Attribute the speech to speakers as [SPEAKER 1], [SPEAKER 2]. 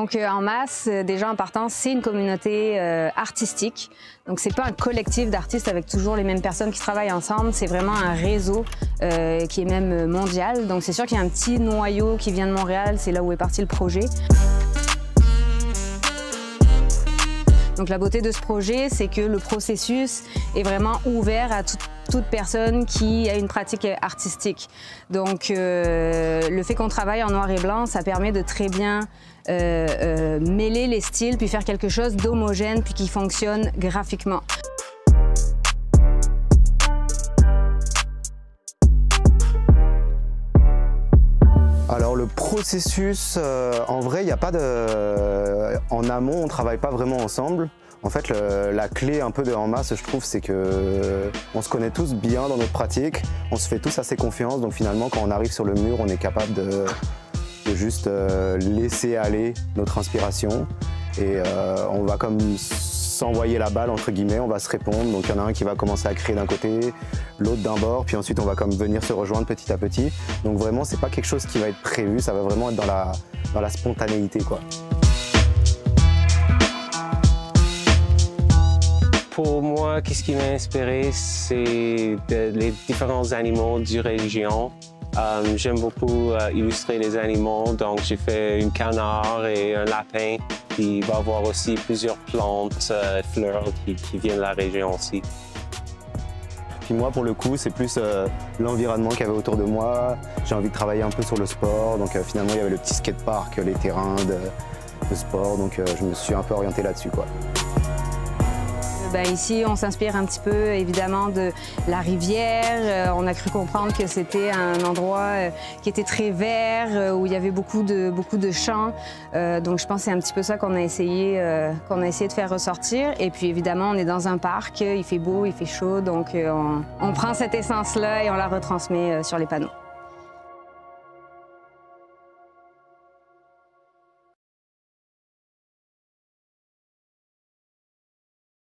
[SPEAKER 1] Donc en masse, déjà en partant, c'est une communauté artistique. Donc c'est pas un collectif d'artistes avec toujours les mêmes personnes qui travaillent ensemble, c'est vraiment un réseau qui est même mondial. Donc c'est sûr qu'il y a un petit noyau qui vient de Montréal, c'est là où est parti le projet. Donc la beauté de ce projet, c'est que le processus est vraiment ouvert à toute personne qui a une pratique artistique. Donc le fait qu'on travaille en noir et blanc, ça permet de très bien mêler les styles puis faire quelque chose d'homogène puis qui fonctionne graphiquement.
[SPEAKER 2] Alors le processus, en vrai, il n'y a pas de... En amont, on ne travaille pas vraiment ensemble. En fait, la clé un peu de En Masse, je trouve, c'est qu'on se connaît tous bien dans notre pratique, on se fait tous assez confiance, donc finalement, quand on arrive sur le mur, on est capable de juste laisser aller notre inspiration et on va comme s'envoyer la balle, entre guillemets, on va se répondre. Donc il y en a un qui va commencer à créer d'un côté, l'autre d'un bord, puis ensuite on va comme venir se rejoindre petit à petit. Donc vraiment, c'est pas quelque chose qui va être prévu, ça va vraiment être dans la spontanéité, quoi.
[SPEAKER 3] Pour moi, qu'est-ce qui m'a inspiré, c'est les différents animaux du région. J'aime beaucoup illustrer les animaux, donc j'ai fait un canard et un lapin. Puis il va y avoir aussi plusieurs plantes, fleurs qui viennent de la région aussi.
[SPEAKER 2] Puis moi, pour le coup, c'est plus l'environnement qu'il y avait autour de moi. J'ai envie de travailler un peu sur le sport, donc finalement, il y avait le petit skatepark, les terrains de sport, donc je me suis un peu orienté là-dessus, quoi.
[SPEAKER 1] Ici, on s'inspire un petit peu, évidemment, de la rivière. On a cru comprendre que c'était un endroit qui était très vert, où il y avait beaucoup de champs. Donc, je pense que c'est un petit peu ça qu'on a essayé de faire ressortir. Et puis, évidemment, on est dans un parc, il fait beau, il fait chaud, donc on prend cette essence-là et on la retransmet sur les panneaux.